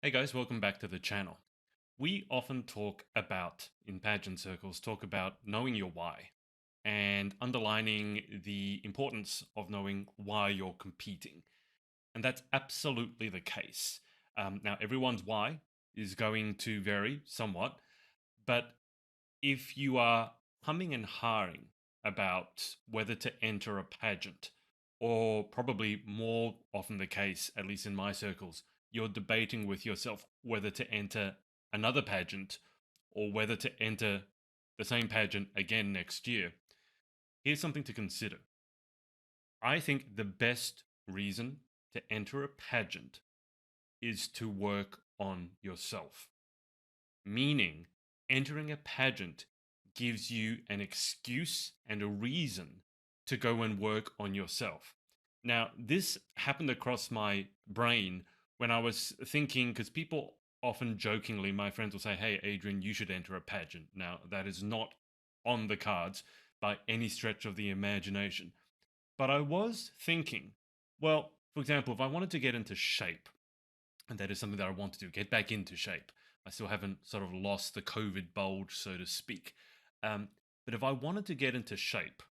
Hey guys, welcome back to the channel. We often talk about, in pageant circles, talk about knowing your why and underlining the importance of knowing why you're competing. And that's absolutely the case. Now, everyone's why is going to vary somewhat, but if you are humming and hawing about whether to enter a pageant, or probably more often the case, at least in my circles, you're debating with yourself whether to enter another pageant or whether to enter the same pageant again next year, here's something to consider. I think the best reason to enter a pageant is to work on yourself. Meaning, entering a pageant gives you an excuse and a reason to go and work on yourself. Now, this happened across my brain when I was thinking, because people often jokingly, my friends will say, "Hey, Adrian, you should enter a pageant." Now, that is not on the cards by any stretch of the imagination. But I was thinking, well, for example, if I wanted to get into shape, and that is something that I want to do, get back into shape. I still haven't sort of lost the COVID bulge, so to speak. But if I wanted to get into shape,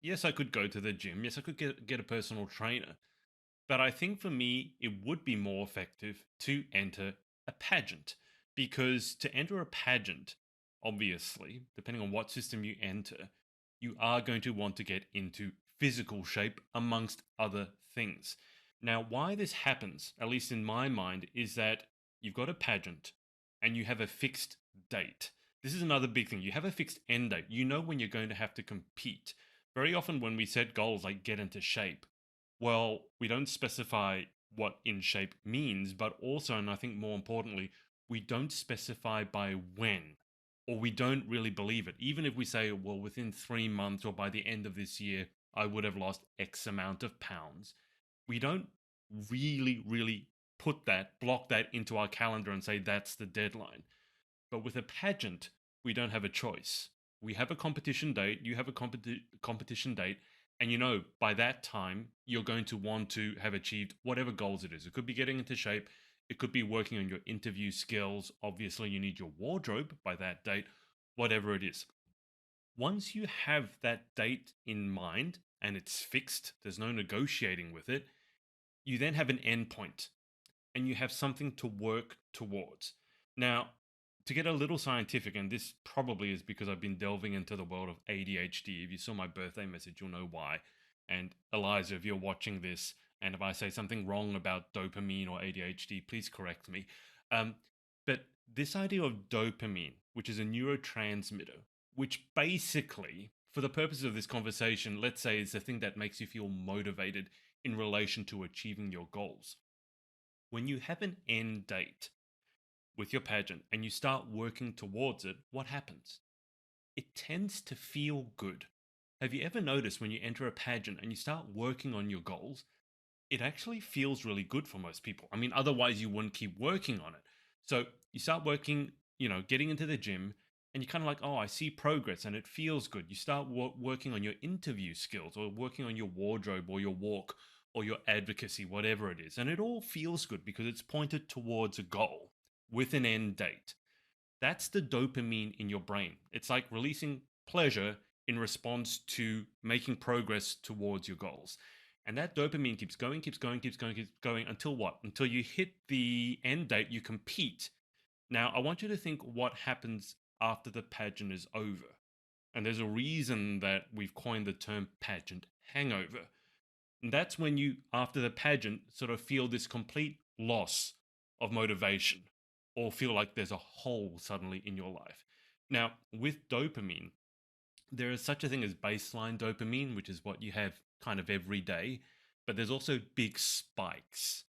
yes, I could go to the gym. Yes, I could get a personal trainer. But I think for me, it would be more effective to enter a pageant because to enter a pageant, obviously, depending on what system you enter, you are going to want to get into physical shape amongst other things. Now, why this happens, at least in my mind, is that you've got a pageant and you have a fixed date. This is another big thing. You have a fixed end date. You know when you're going to have to compete. Very often, when we set goals like get into shape, well, we don't specify what in shape means, but also, and I think more importantly, we don't specify by when, or we don't really believe it. Even if we say, well, within 3 months or by the end of this year, I would have lost X amount of pounds, we don't really block that into our calendar and say that's the deadline. But with a pageant, we don't have a choice. We have a competition date, you have a competition date, and you know by that time you're going to want to have achieved whatever goals it is. It could be getting into shape, it could be working on your interview skills. Obviously, you need your wardrobe by that date, whatever it is. Once you have that date in mind and it's fixed, there's no negotiating with it, you then have an endpoint and you have something to work towards. Now, to get a little scientific, and this probably is because I've been delving into the world of ADHD. If you saw my birthday message, you'll know why. And Eliza, if you're watching this, and if I say something wrong about dopamine or ADHD, please correct me. But this idea of dopamine, which is a neurotransmitter, which basically, for the purposes of this conversation, let's say is the thing that makes you feel motivated in relation to achieving your goals. When you have an end date with your pageant and you start working towards it, what happens? It tends to feel good. Have you ever noticed when you enter a pageant and you start working on your goals, it actually feels really good for most people? I mean, otherwise you wouldn't keep working on it. So you start working, getting into the gym, and you're kind of like, oh, I see progress and it feels good. You start working on your interview skills or working on your wardrobe or your walk or your advocacy, whatever it is. And it all feels good because it's pointed towards a goal with an end date. That's the dopamine in your brain. It's like releasing pleasure in response to making progress towards your goals. And that dopamine keeps going, keeps going, keeps going, keeps going until what? Until you hit the end date, you compete. Now, I want you to think what happens after the pageant is over. And there's a reason that we've coined the term pageant hangover. And that's when you, after the pageant, sort of feel this complete loss of motivation or feel like there's a hole suddenly in your life. Now, with dopamine, there is such a thing as baseline dopamine, which is what you have kind of every day, but there's also big spikes.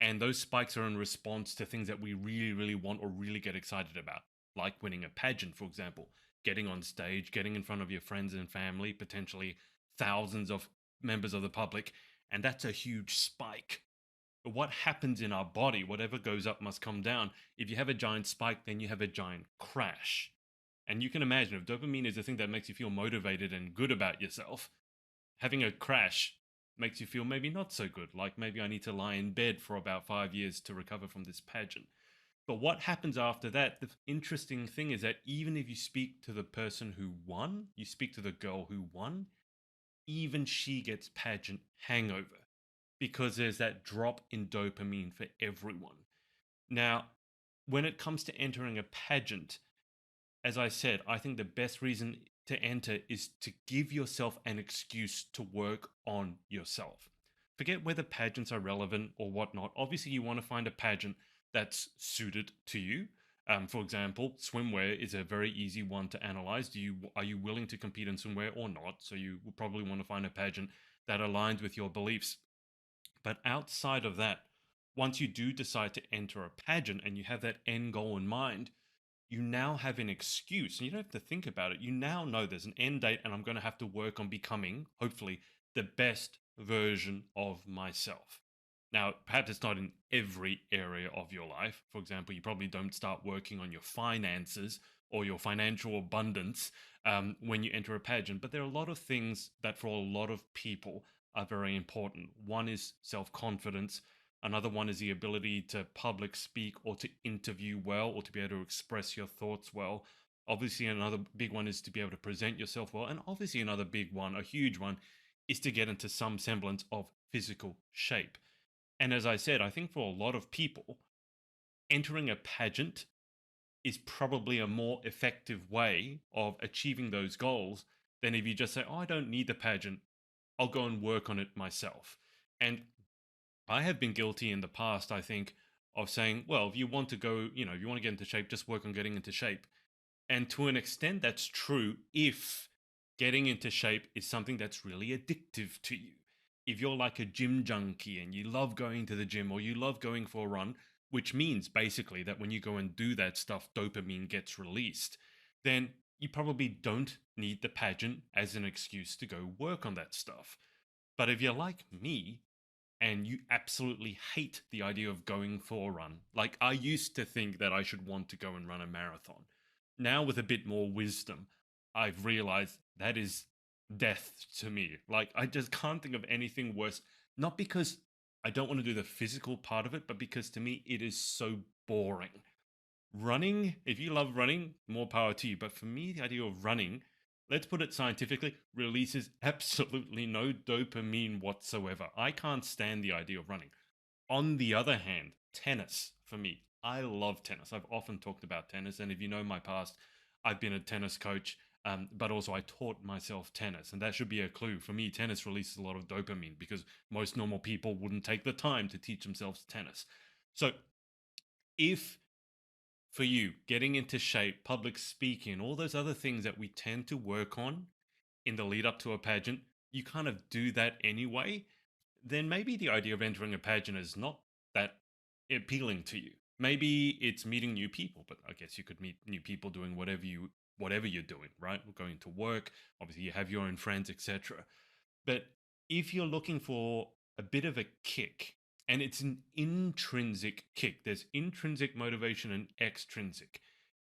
And those spikes are in response to things that we really want or really get excited about, like winning a pageant, for example, getting on stage, getting in front of your friends and family, potentially thousands of members of the public. And that's a huge spike. But what happens in our body, whatever goes up must come down. If you have a giant spike, then you have a giant crash. And you can imagine if dopamine is the thing that makes you feel motivated and good about yourself, having a crash makes you feel maybe not so good. Like maybe I need to lie in bed for about 5 years to recover from this pageant. But what happens after that, the interesting thing is that even if you speak to the person who won, you speak to the girl who won, even she gets pageant hangover because there's that drop in dopamine for everyone. Now, when it comes to entering a pageant, as I said, I think the best reason to enter is to give yourself an excuse to work on yourself. Forget whether pageants are relevant or whatnot. Obviously, you want to find a pageant that's suited to you. For example, swimwear is a very easy one to analyze. Are you willing to compete in swimwear or not? So you will probably want to find a pageant that aligns with your beliefs. But outside of that, once you do decide to enter a pageant and you have that end goal in mind, you now have an excuse and you don't have to think about it. You now know there's an end date and I'm going to have to work on becoming, hopefully, the best version of myself. Now, perhaps it's not in every area of your life. For example, you probably don't start working on your finances or your financial abundance when you enter a pageant, but there are a lot of things that for a lot of people are very important. One is self confidence. Another one is the ability to public speak or to interview well or to be able to express your thoughts well. Obviously, another big one is to be able to present yourself well. And obviously, another big one, a huge one, is to get into some semblance of physical shape. And as I said, I think for a lot of people, entering a pageant is probably a more effective way of achieving those goals than if you just say, oh, I don't need the pageant. I'll go and work on it myself. And I have been guilty in the past, I think, of saying, well, if you want to go, if you want to get into shape, just work on getting into shape. And to an extent, that's true if getting into shape is something that's really addictive to you. If you're like a gym junkie and you love going to the gym or you love going for a run, which means basically that when you go and do that stuff, dopamine gets released, then you probably don't need the pageant as an excuse to go work on that stuff. But if you're like me, and you absolutely hate the idea of going for a run. Like I used to think that I should want to go and run a marathon. Now, with a bit more wisdom, I've realized that is death to me. Like I just can't think of anything worse. Not because I don't want to do the physical part of it, but because to me it is so boring. Running, if you love running, more power to you. But for me, the idea of running, let's put it scientifically, releases absolutely no dopamine whatsoever. I can't stand the idea of running. On the other hand, tennis for me, I love tennis. I've often talked about tennis. And if you know my past, I've been a tennis coach, but also I taught myself tennis. And that should be a clue. For me, tennis releases a lot of dopamine because most normal people wouldn't take the time to teach themselves tennis. So if for you, getting into shape, public speaking, all those other things that we tend to work on in the lead up to a pageant, you kind of do that anyway, then maybe the idea of entering a pageant is not that appealing to you. Maybe it's meeting new people, but I guess you could meet new people doing whatever you're doing, right? Going to work, obviously you have your own friends, etc. But if you're looking for a bit of a kick, and it's an intrinsic kick, there's intrinsic motivation and extrinsic.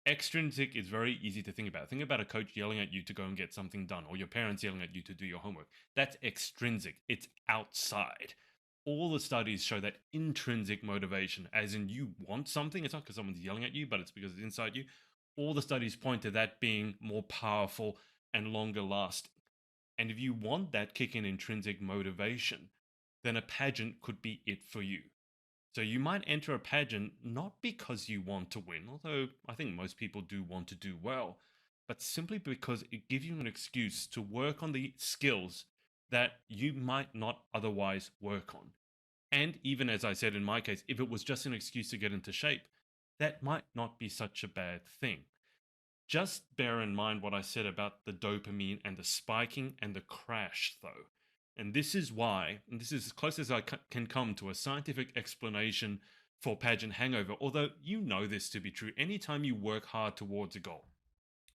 Extrinsic is very easy to think about. Think about a coach yelling at you to go and get something done, or your parents yelling at you to do your homework. That's extrinsic, it's outside. All the studies show that intrinsic motivation, as in you want something, it's not because someone's yelling at you, but it's because it's inside you. All the studies point to that being more powerful and longer lasting. And if you want that kick in intrinsic motivation, then a pageant could be it for you. So you might enter a pageant not because you want to win, although I think most people do want to do well, but simply because it gives you an excuse to work on the skills that you might not otherwise work on. And even as I said in my case, if it was just an excuse to get into shape, that might not be such a bad thing. Just bear in mind what I said about the dopamine and the spiking and the crash, though. And this is why, and this is as close as I can come to a scientific explanation for pageant hangover, although you know this to be true. Anytime you work hard towards a goal,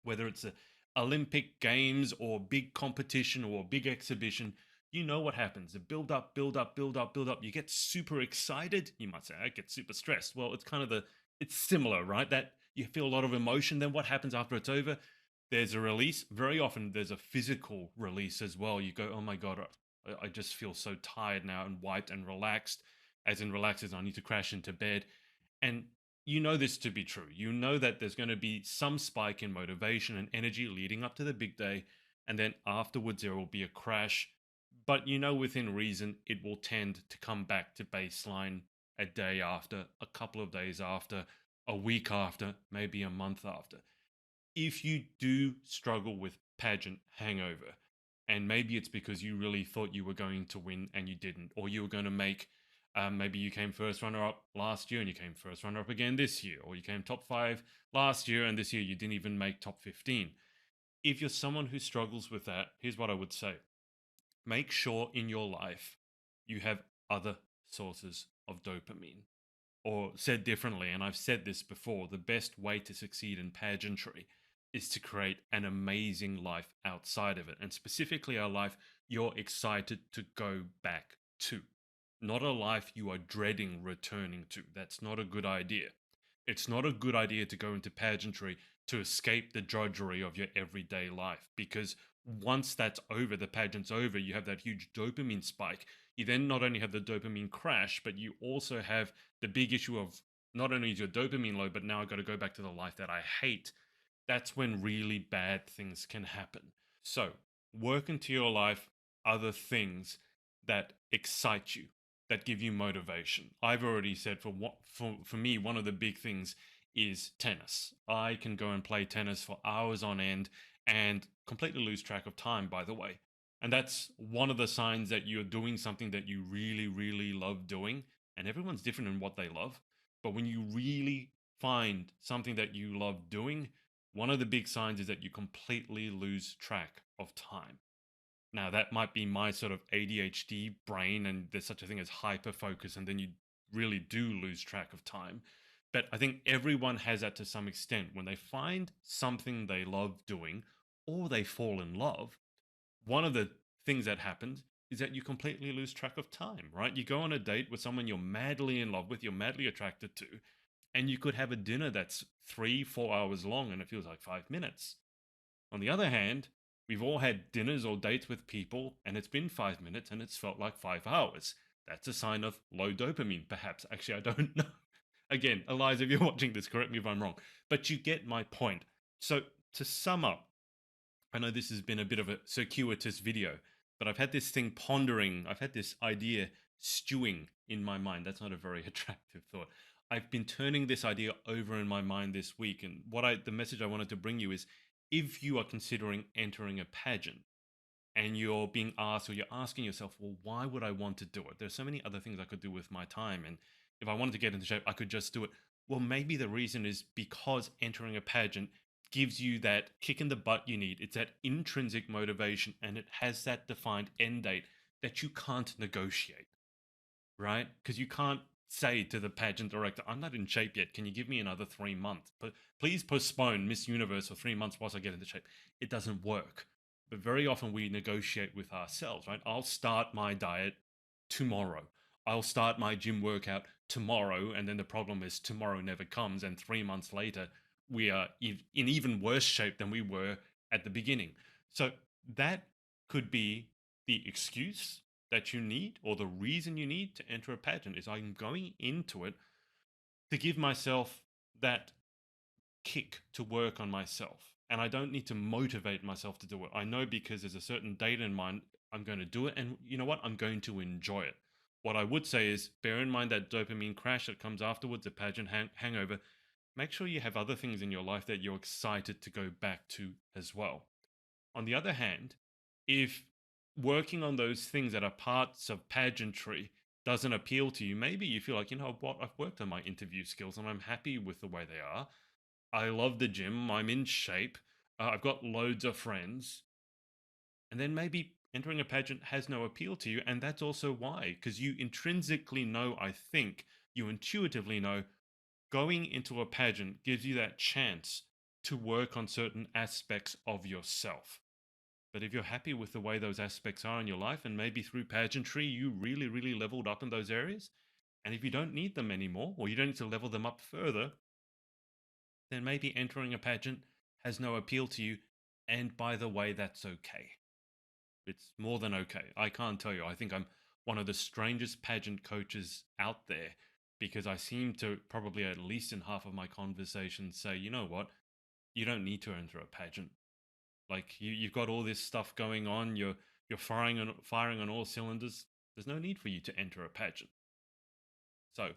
whether it's a Olympic Games or big competition or big exhibition, you know what happens. The build up, build up, build up, build up. You get super excited. You might say, I get super stressed. Well, it's kind of it's similar, right? That you feel a lot of emotion. Then what happens after it's over? There's a release. Very often there's a physical release as well. You go, oh my God, I just feel so tired now and wiped and relaxed, as in relaxed as I need to crash into bed. And you know this to be true. You know that there's going to be some spike in motivation and energy leading up to the big day, and then afterwards there will be a crash. But you know within reason it will tend to come back to baseline a day after, a couple of days after, a week after, maybe a month after. If you do struggle with pageant hangover, and maybe it's because you really thought you were going to win and you didn't, or you were going to make, maybe you came first runner up last year and you came first runner up again this year, or you came top five last year and this year you didn't even make top 15. If you're someone who struggles with that, here's what I would say: make sure in your life you have other sources of dopamine. Or said differently, and I've said this before, the best way to succeed in pageantry is to create an amazing life outside of it. And specifically, a life you're excited to go back to, not a life you are dreading returning to. That's not a good idea. It's not a good idea to go into pageantry to escape the drudgery of your everyday life, because once that's over, the pageant's over, you have that huge dopamine spike. You then not only have the dopamine crash, but you also have the big issue of not only is your dopamine low, but now I've got to go back to the life that I hate. That's when really bad things can happen. So, work into your life other things that excite you, that give you motivation. I've already said for me, one of the big things is tennis. I can go and play tennis for hours on end and completely lose track of time, by the way. And that's one of the signs that you're doing something that you really, really love doing. And everyone's different in what they love. But when you really find something that you love doing, one of the big signs is that you completely lose track of time. Now, that might be my sort of ADHD brain, and there's such a thing as hyper focus, and then you really do lose track of time. But I think everyone has that to some extent. When they find something they love doing or they fall in love, one of the things that happens is that you completely lose track of time, right? You go on a date with someone you're madly in love with, you're madly attracted to, and you could have a dinner that's 3, 4 hours long and it feels like 5 minutes. On the other hand, we've all had dinners or dates with people and it's been 5 minutes and it's felt like 5 hours. That's a sign of low dopamine, perhaps. Actually, I don't know. Again, Eliza, if you're watching this, correct me if I'm wrong. But you get my point. So, to sum up, I know this has been a bit of a circuitous video, but I've had this thing pondering, I've had this idea stewing in my mind. That's not a very attractive thought. I've been turning this idea over in my mind this week, and the message I wanted to bring you is, if you are considering entering a pageant and you're being asked, or you're asking yourself, well, why would I want to do it? There's so many other things I could do with my time, and if I wanted to get into shape, I could just do it. Well, maybe the reason is because entering a pageant gives you that kick in the butt you need. It's that intrinsic motivation, and it has that defined end date that you can't negotiate, right? Because you can't say to the pageant director, I'm not in shape yet. Can you give me another 3 months? But please postpone Miss Universe for 3 months whilst I get into shape. It doesn't work. But very often we negotiate with ourselves, right? I'll start my diet tomorrow. I'll start my gym workout tomorrow. And then the problem is tomorrow never comes. And 3 months later, we are in even worse shape than we were at the beginning. So that could be the excuse that you need, or the reason you need to enter a pageant, is I'm going into it to give myself that kick to work on myself. And I don't need to motivate myself to do it. I know because there's a certain date in mind, I'm going to do it. And you know what? I'm going to enjoy it. What I would say is bear in mind that dopamine crash that comes afterwards, a pageant hangover. Make sure you have other things in your life that you're excited to go back to as well. On the other hand, if working on those things that are parts of pageantry doesn't appeal to you, maybe you feel like, you know what, I've worked on my interview skills and I'm happy with the way they are. I love the gym, I'm in shape, I've got loads of friends. And then maybe entering a pageant has no appeal to you. And that's also why, because you intrinsically know, I think, you intuitively know, going into a pageant gives you that chance to work on certain aspects of yourself. But if you're happy with the way those aspects are in your life, and maybe through pageantry you really, really leveled up in those areas, and if you don't need them anymore, or you don't need to level them up further, then maybe entering a pageant has no appeal to you. And by the way, that's okay. It's more than okay. I can't tell you. I think I'm one of the strangest pageant coaches out there because I seem to probably at least in half of my conversations say, you know what? You don't need to enter a pageant. Like you've got all this stuff going on. You're firing on all cylinders. There's no need for you to enter a pageant. So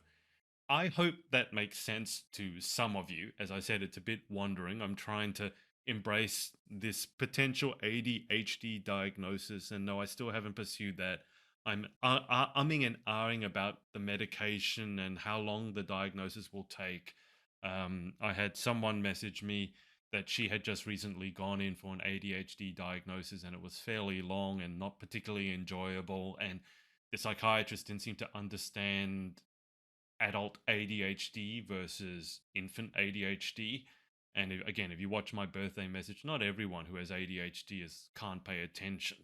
I hope that makes sense to some of you. As I said, it's a bit wandering. I'm trying to embrace this potential ADHD diagnosis, and no, I still haven't pursued that. I'm umming and ahhing about the medication and how long the diagnosis will take. I had someone message me that she had just recently gone in for an ADHD diagnosis, and it was fairly long and not particularly enjoyable. And the psychiatrist didn't seem to understand adult ADHD versus infant ADHD. And again, if you watch my birthday message, not everyone who has ADHD can't pay attention.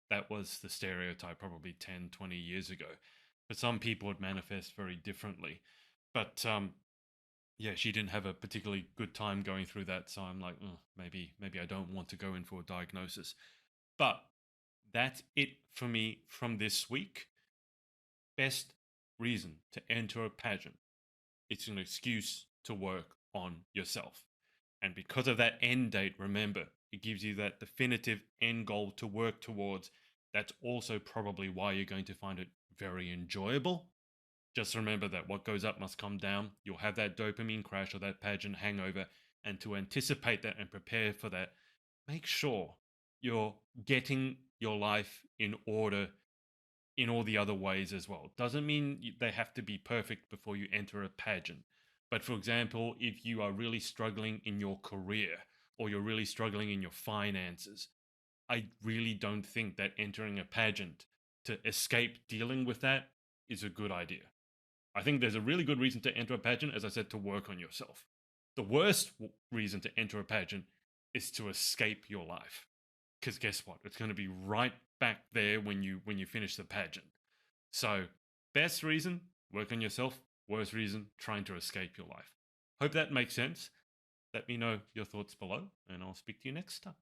That was the stereotype probably 10, 20 years ago. For some people, it manifests very differently. But yeah, she didn't have a particularly good time going through that. So I'm like, oh, maybe I don't want to go in for a diagnosis. But that's it for me from this week. Best reason to enter a pageant: it's an excuse to work on yourself. And because of that end date, remember, it gives you that definitive end goal to work towards. That's also probably why you're going to find it very enjoyable. Just remember that what goes up must come down. You'll have that dopamine crash or that pageant hangover. And to anticipate that and prepare for that, make sure you're getting your life in order in all the other ways as well. Doesn't mean they have to be perfect before you enter a pageant. But for example, if you are really struggling in your career or you're really struggling in your finances, I really don't think that entering a pageant to escape dealing with that is a good idea. I think there's a really good reason to enter a pageant, as I said, to work on yourself. The worst reason to enter a pageant is to escape your life. Because guess what? It's going to be right back there when you finish the pageant. So, best reason, work on yourself. Worst reason, trying to escape your life. Hope that makes sense. Let me know your thoughts below, and I'll speak to you next time.